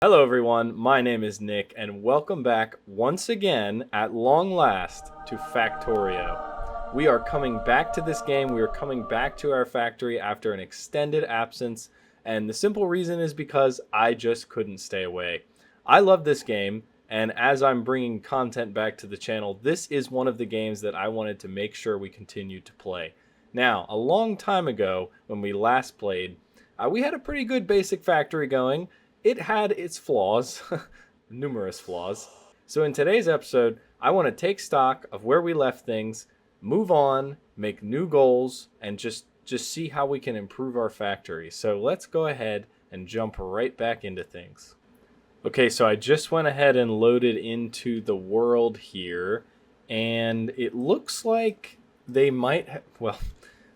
Hello everyone, my name is Nick and welcome back once again at long last to Factorio. We are coming back to this game, we are coming back to our factory after an extended absence, and the simple reason is because I just couldn't stay away. I love this game, and as I'm bringing content back to the channel, this is one of the games that I wanted to make sure we continued to play. Now, a long time ago when we last played, we had a pretty good basic factory going. It had its flaws, numerous flaws. So in today's episode, I want to take stock of where we left things, move on, make new goals, and just see how we can improve our factory. So let's go ahead and jump right back into things. Okay, so I just went ahead and loaded into the world here, and it looks like they might well,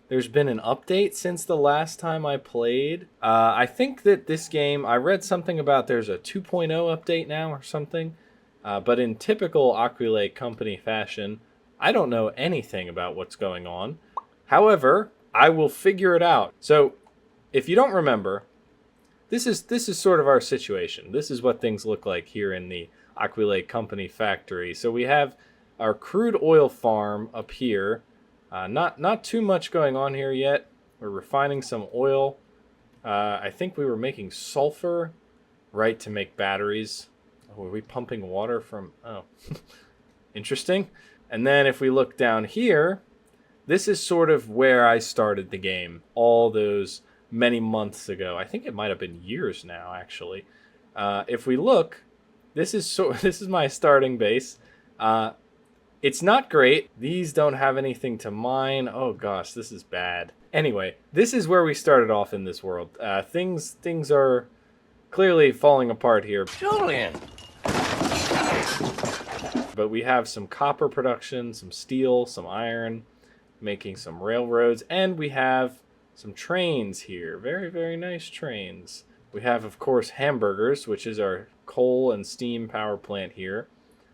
there's been an update since the last time I played. I think that this game, I read something about there's a 2.0 update now or something. But in typical Aquilae company fashion, I don't know anything about what's going on. However, I will figure it out. So, if you don't remember, this is sort of our situation. This is what things look like here in the Aquilae company factory. So we have our crude oil farm up here. Not too much going on here yet. We're refining some oil. I think we were making sulfur, right, to make batteries. Oh, were we pumping water from... Oh, interesting. And then if we look down here, this is sort of where I started the game all those many months ago. I think it might have been years now, actually. If we look, this is my starting base. It's not great. These don't have anything to mine. Oh gosh, this is bad. Anyway, this is where we started off in this world. Things are clearly falling apart here. Julian! But we have some copper production, some steel, some iron, making some railroads, and we have some trains here. Very, very nice trains. We have, of course, hamburgers, which is our coal and steam power plant here.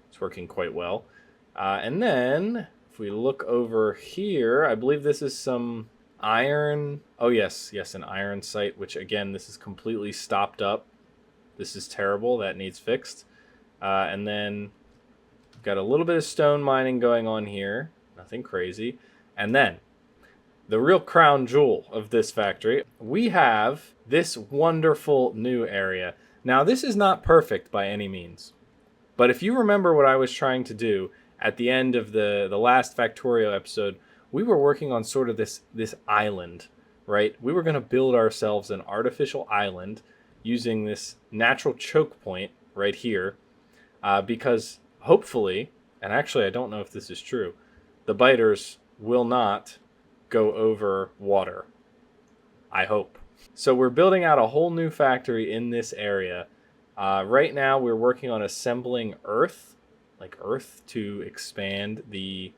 It's working quite well. And then, if we look over here, I believe this is some iron. Oh, yes, an iron site, which, again, this is completely stopped up. This is terrible. That needs fixed. And then, got a little bit of stone mining going on here. Nothing crazy. And then, the real crown jewel of this factory, we have this wonderful new area. Now, this is not perfect by any means. But if you remember what I was trying to do, at the end of the last Factorio episode, we were working on sort of this island, right? We were going to build ourselves an artificial island using this natural choke point right here, because hopefully, and actually I don't know if this is true, the biters will not go over water. I hope. So we're building out a whole new factory in this area. Right now we're working on assembling earth to expand the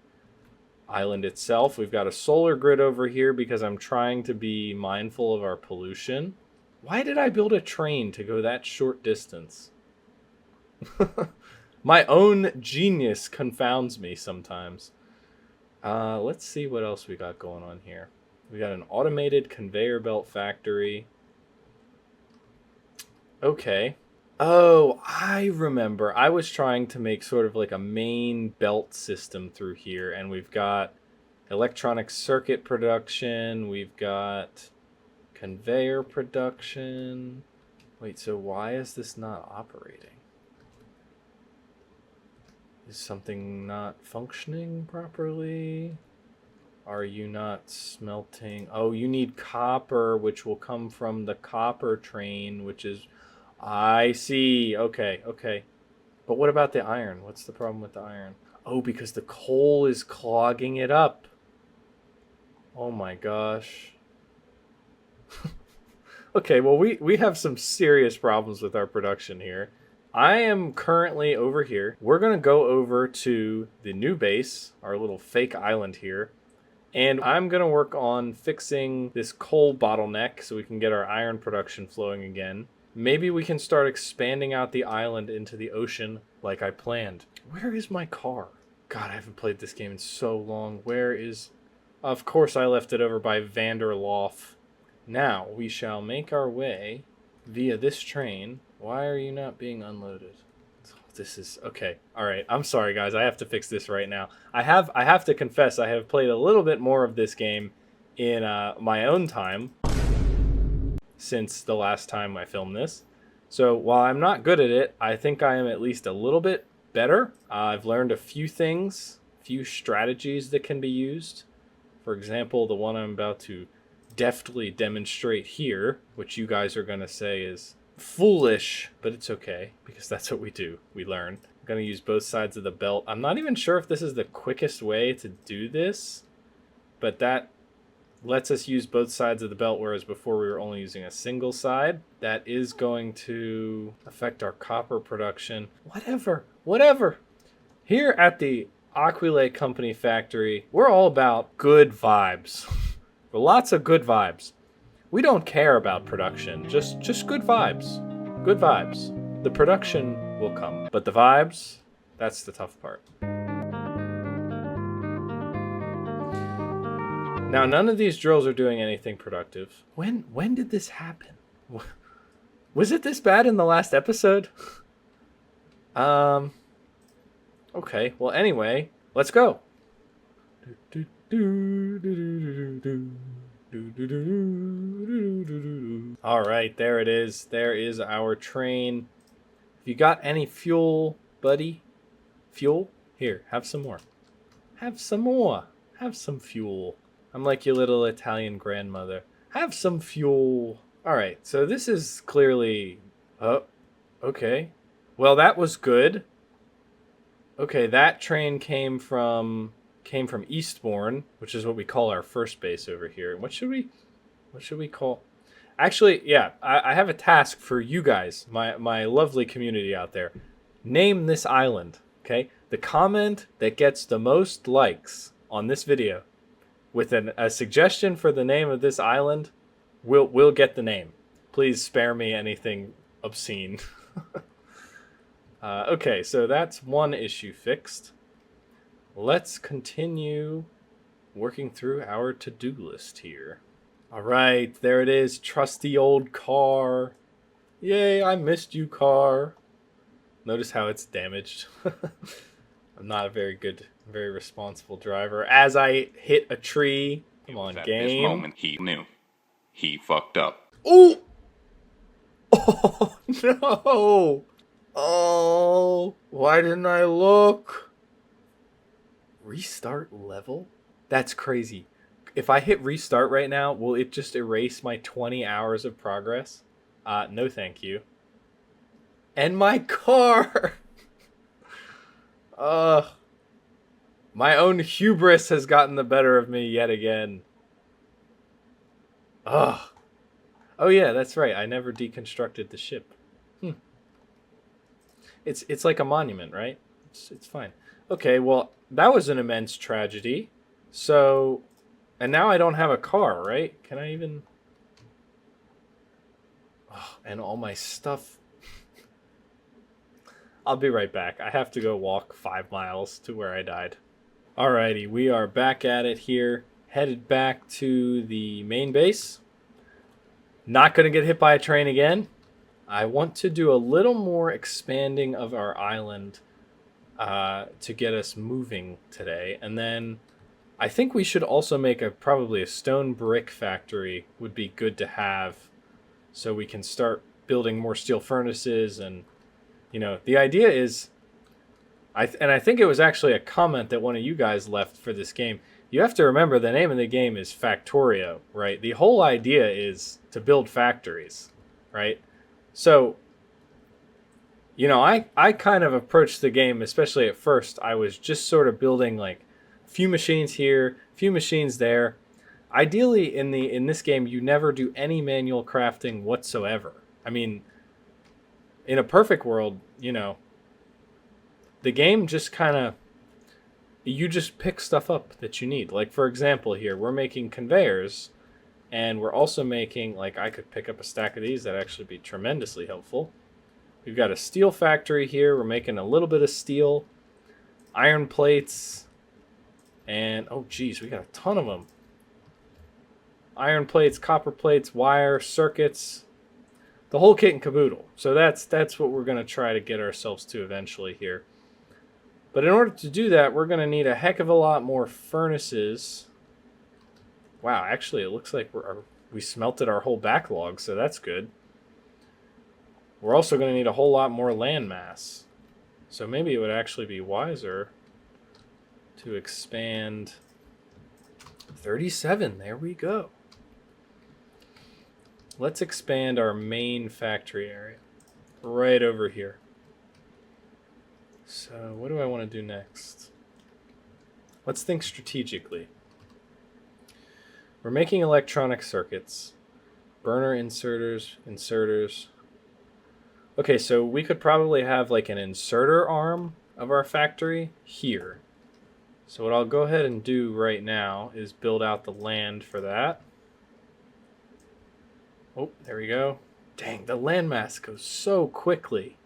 island itself. We've got a solar grid over here because I'm trying to be mindful of our pollution. Why did I build a train to go that short distance? My own genius confounds me sometimes. Let's see what else we got going on here. We got an automated conveyor belt factory. Okay. Oh, I remember. I was trying to make sort of like a main belt system through here, and we've got electronic circuit production, we've got conveyor production. Wait, so why is this not operating? Is something not functioning properly? Are you not smelting? Oh, you need copper, which will come from the copper train, which is... I see. Okay. But what about the iron? What's the problem with the iron? Oh, because the coal is clogging it up. Oh my gosh. Okay, well, we have some serious problems with our production here. I am currently over here. We're going to go over to the new base, our little fake island here. And I'm going to work on fixing this coal bottleneck so we can get our iron production flowing again. Maybe we can start expanding out the island into the ocean like I planned. Where is my car? God, I haven't played this game in so long. Where is... Of course I left it over by Vanderlof. Now we shall make our way via this train. Why are you not being unloaded? This is okay. All right. I'm sorry, guys. I have to fix this right now. I have to confess, I have played a little bit more of this game in my own time since the last time I filmed this. So while I'm not good at it, I think I am at least a little bit better. I've learned a few things, few strategies that can be used. For example, the one I'm about to deftly demonstrate here, which you guys are going to say is foolish, but it's okay because that's what we do. We learn. I'm going to use both sides of the belt. I'm not even sure if this is the quickest way to do this, but that lets us use both sides of the belt, whereas before we were only using a single side. That is going to affect our copper production. Whatever. Here at the Aquilae Company factory, we're all about good vibes. Lots of good vibes. We don't care about production, just good vibes. Good vibes. The production will come, but the vibes, that's the tough part. Now, none of these drills are doing anything productive. When did this happen? Was it this bad in the last episode? Okay, well anyway, let's go. All right, there it is. There is our train. If you got any fuel, buddy? Fuel? Here, have some more. Have some more. Have some fuel. I'm like your little Italian grandmother. Have some fuel. All right, so this is clearly... Oh, okay. Well, that was good. Okay, that train came from Eastbourne, which is what we call our first base over here. What should we call? Actually, yeah, I have a task for you guys, my lovely community out there. Name this island, okay? The comment that gets the most likes on this video with a suggestion for the name of this island will get the name. Please spare me anything obscene. Okay, so that's one issue fixed. Let's continue working through our to-do list here. All right, there it is, trusty old car. Yay, I missed you, car. Notice how it's damaged. I'm not a very responsible driver. As I hit a tree, come on, game. At this moment, he knew. He fucked up. Oh! Oh, no! Oh, why didn't I look? Restart level? That's crazy. If I hit restart right now, will it just erase my 20 hours of progress? No thank you. And my car! My own hubris has gotten the better of me yet again. Oh yeah, that's right. I never deconstructed the ship. It's like a monument, right? It's fine. Okay, well, that was an immense tragedy. So, and now I don't have a car, right? Can I even... Oh, and all my stuff... I'll be right back. I have to go walk 5 miles to where I died. Alrighty, we are back at it here. Headed back to the main base. Not going to get hit by a train again. I want to do a little more expanding of our island to get us moving today. And then I think we should also make probably a stone brick factory would be good to have, so we can start building more steel furnaces. And, you know, the idea is, I think it was actually a comment that one of you guys left for this game. You have to remember the name of the game is Factorio, right? The whole idea is to build factories, right? So, you know, I kind of approached the game, especially at first, I was just sort of building like a few machines here, a few machines there. Ideally, in this game, you never do any manual crafting whatsoever. I mean, in a perfect world, you know, the game just kind of, you just pick stuff up that you need. Like, for example, here, we're making conveyors, and we're also making, like, I could pick up a stack of these. That'd actually be tremendously helpful. We've got a steel factory here. We're making a little bit of steel, iron plates, and, oh, geez, we got a ton of them. Iron plates, copper plates, wire, circuits. the whole kit and caboodle. So that's what we're going to try to get ourselves to eventually here. But in order to do that, we're going to need a heck of a lot more furnaces. Wow, actually, it looks like we smelted our whole backlog, so that's good. We're also going to need a whole lot more land mass. So maybe it would actually be wiser to expand 37. There we go. Let's expand our main factory area right over here. So what do I want to do next? Let's think strategically. We're making electronic circuits, burner inserters. Okay, so we could probably have like an inserter arm of our factory here. So what I'll go ahead and do right now is build out the land for that. Oh, there we go. Dang, the landmass goes so quickly.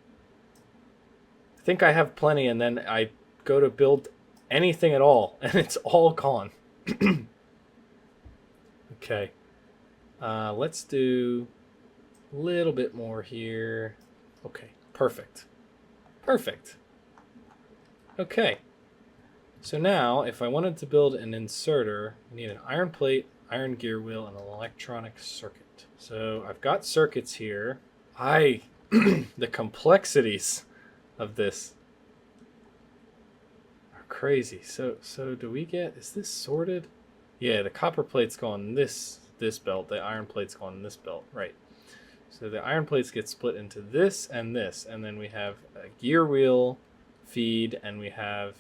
I think I have plenty, and then I go to build anything at all, and it's all gone. Okay. Let's do a little bit more here. Okay, perfect. Perfect. Okay. So now, if I wanted to build an inserter, I need an iron plate, iron gear wheel, and an electronic circuit. So I've got circuits here. The complexities of this are crazy. So do we get, is this sorted? Yeah, the copper plate's going this belt, the iron plate's going this belt, right. So the iron plates get split into this, and then we have a gear wheel feed, and we have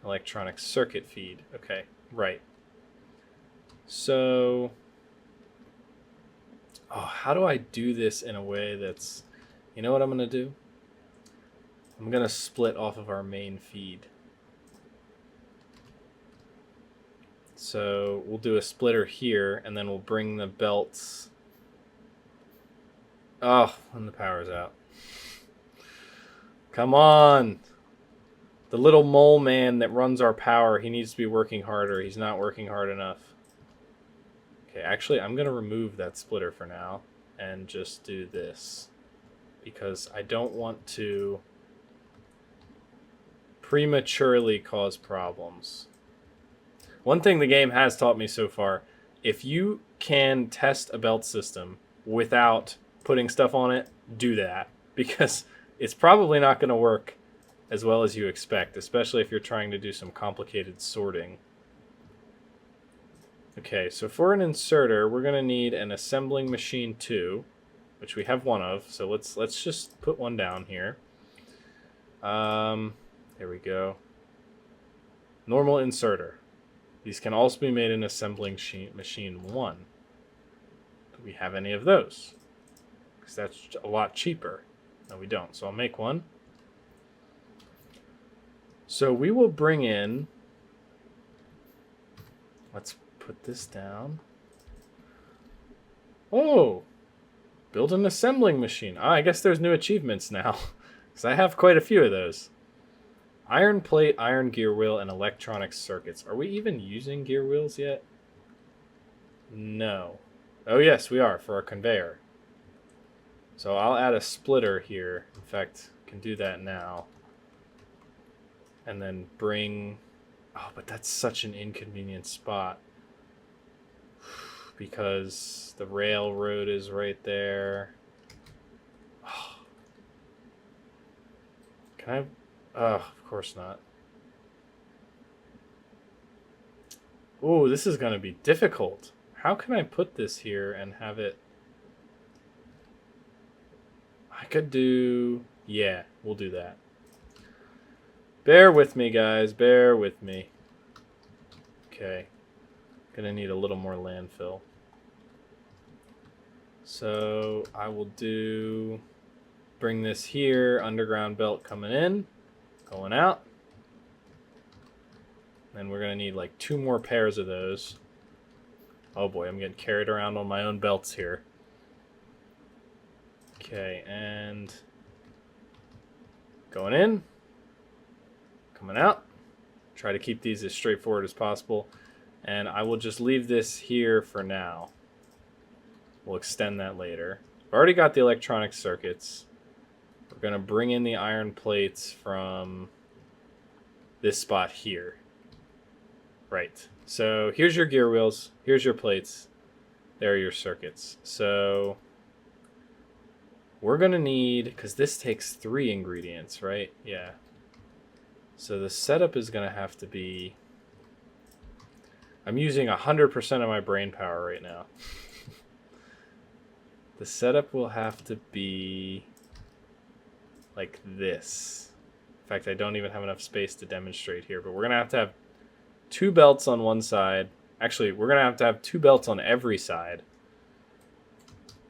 electronic circuit feed. Okay, right. So, how do I do this in a way that's, you know what I'm going to do? I'm going to split off of our main feed. So we'll do a splitter here, and then we'll bring the belts. Oh, and the power's out. Come on. The little mole man that runs our power, he needs to be working harder. He's not working hard enough. Okay, actually, I'm going to remove that splitter for now and just do this, because I don't want to prematurely cause problems. One thing the game has taught me so far, if you can test a belt system without putting stuff on it, do that, because it's probably not going to work as well as you expect, especially if you're trying to do some complicated sorting. Okay, so for an inserter, we're going to need an assembling machine 2, which we have one of, so let's just put one down here. There we go. Normal inserter. These can also be made in assembling machine 1. Do we have any of those? Because that's a lot cheaper. No, we don't. So I'll make one. So we will bring in... Let's put this down. Oh! Build an assembling machine. I guess there's new achievements now. Because I have quite a few of those. Iron plate, iron gear wheel, and electronic circuits. Are we even using gear wheels yet? No. Oh yes, we are, for our conveyor. So I'll add a splitter here. In fact, I can do that now. And then bring... Oh, but that's such an inconvenient spot. Because the railroad is right there. Oh. Can I... Oh, of course not. Ooh, this is going to be difficult. How can I put this here and have it... I could do... Yeah, we'll do that. Bear with me, guys. Bear with me. Okay. Gonna need a little more landfill. So I will do... Bring this here. Underground belt coming in. Going out. And we're going to need like 2 more pairs of those. Oh boy, I'm getting carried around on my own belts here. Okay, and going in. Coming out. Try to keep these as straightforward as possible. And I will just leave this here for now. We'll extend that later. I've already got the electronic circuits. We're going to bring in the iron plates from this spot here. Right. So here's your gear wheels. Here's your plates. There are your circuits. So we're going to need, because this takes 3 ingredients, right? Yeah. So the setup is going to have to be, I'm using 100% of my brain power right now. The setup will have to be like this. In fact, I don't even have enough space to demonstrate here, but we're going to have 2 belts on one side. Actually, we're going to have 2 belts on every side.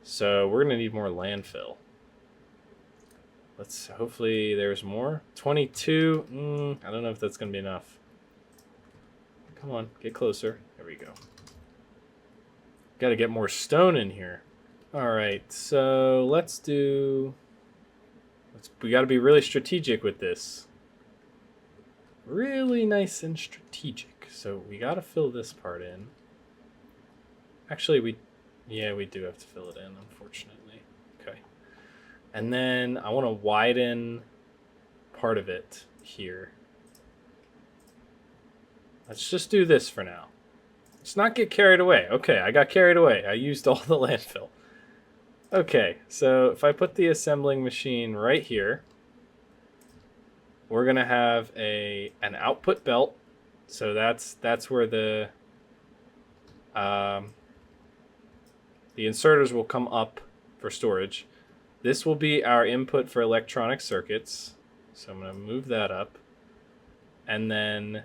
So we're going to need more landfill. Let's, hopefully there's more. 22, I don't know if that's going to be enough. Come on, get closer. There we go. Got to get more stone in here. All right, so let's do... we got to be really strategic with this. Really nice and strategic. So we got to fill this part in. Actually, we do have to fill it in, unfortunately. Okay. And then I want to widen part of it here. Let's just do this for now. Let's not get carried away. Okay, I got carried away. I used all the landfill. Okay, so if I put the assembling machine right here, we're gonna have an output belt. So that's where the inserters will come up for storage. This will be our input for electronic circuits. So I'm gonna move that up, and then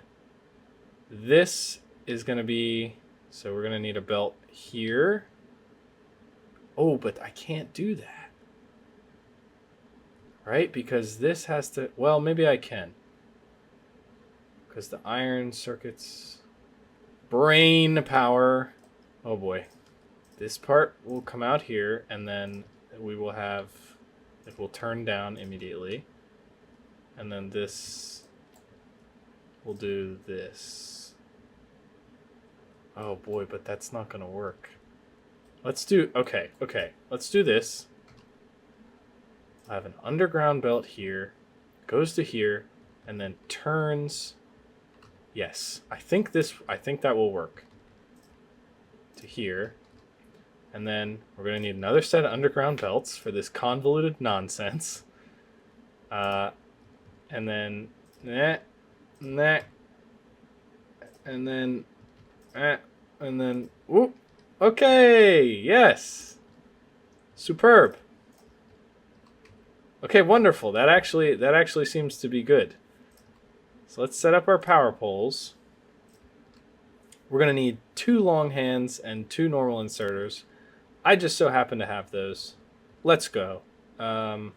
this is gonna be. So we're gonna need a belt here. Oh, but I can't do that. Right? Because this has to... well, maybe I can. Because the iron circuits... brain power. Oh boy. This part will come out here, and then we will have... it will turn down immediately. And then this... will do this. Oh boy, but that's not going to work. Let's do... okay. Let's do this. I have an underground belt here. Goes to here. And then turns... yes. I think that will work. To here. And then we're going to need another set of underground belts for this convoluted nonsense. And then... and then... whoop. Okay, yes. Superb. Okay, wonderful. That actually seems to be good. So let's set up our power poles. We're going to need 2 long hands and 2 normal inserters. I just so happen to have those. Let's go. So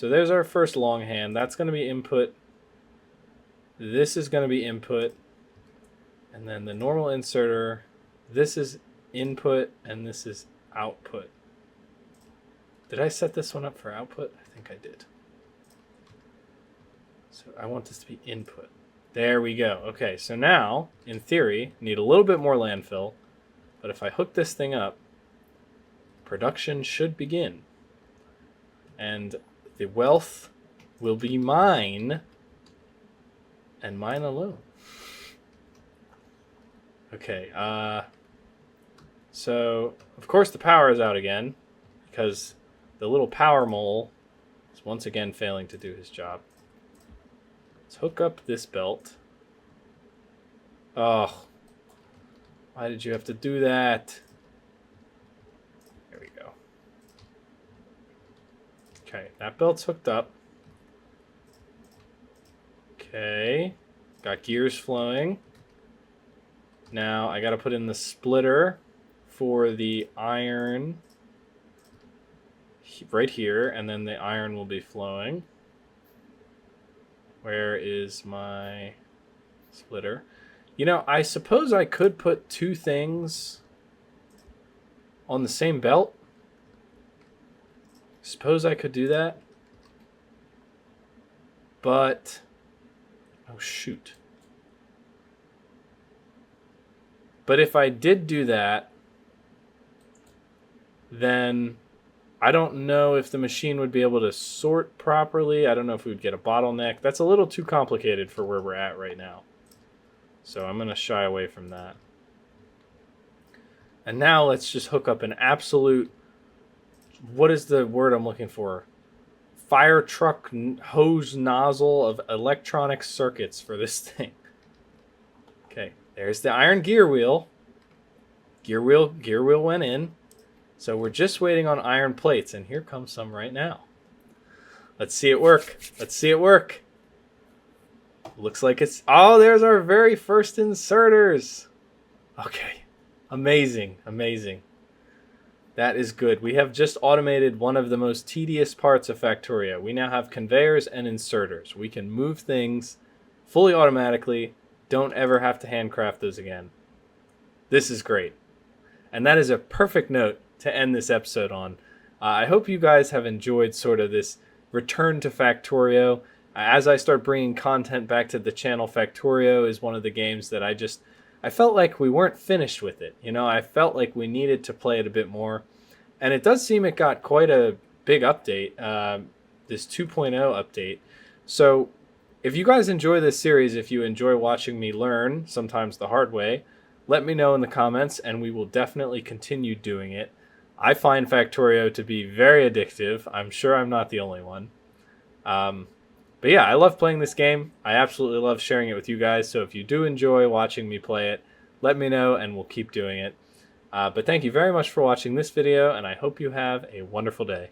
there's our first long hand. That's going to be input. This is going to be input. And then the normal inserter... this is input, and this is output. Did I set this one up for output? I think I did. So I want this to be input. There we go. Okay, so now, in theory, need a little bit more landfill. But if I hook this thing up, production should begin. And the wealth will be mine, and mine alone. Okay, so, of course the power is out again, because the little power mole is once again failing to do his job. Let's hook up this belt. Oh, why did you have to do that? There we go. Okay, that belt's hooked up. Okay, got gears flowing. Now I gotta put in the splitter for the iron right here, and then the iron will be flowing. Where is my splitter? You know, I suppose I could put 2 things on the same belt. Suppose I could do that. But, oh shoot. But if I did do that, then I don't know if the machine would be able to sort properly. I don't know if we would get a bottleneck. That's a little too complicated for where we're at right now. So I'm going to shy away from that. And now let's just hook up an absolute, what is the word I'm looking for? Fire truck hose nozzle of electronic circuits for this thing. Okay, there's the iron gear wheel. Gear wheel went in. So we're just waiting on iron plates, and here comes some right now. Let's see it work. Let's see it work. Looks like it's... Oh, there's our very first inserters. Okay. Amazing. Amazing. That is good. We have just automated one of the most tedious parts of Factorio. We now have conveyors and inserters. We can move things fully automatically. Don't ever have to handcraft those again. This is great. And that is a perfect note to end this episode on. I hope you guys have enjoyed sort of this return to Factorio. As I start bringing content back to the channel, Factorio is one of the games that I felt like we weren't finished with it. You know, I felt like we needed to play it a bit more. And it does seem it got quite a big update, this 2.0 update. So if you guys enjoy this series, if you enjoy watching me learn, sometimes the hard way, let me know in the comments and we will definitely continue doing it. I find Factorio to be very addictive. I'm sure I'm not the only one. But yeah, I love playing this game. I absolutely love sharing it with you guys. So if you do enjoy watching me play it, let me know and we'll keep doing it. But thank you very much for watching this video, and I hope you have a wonderful day.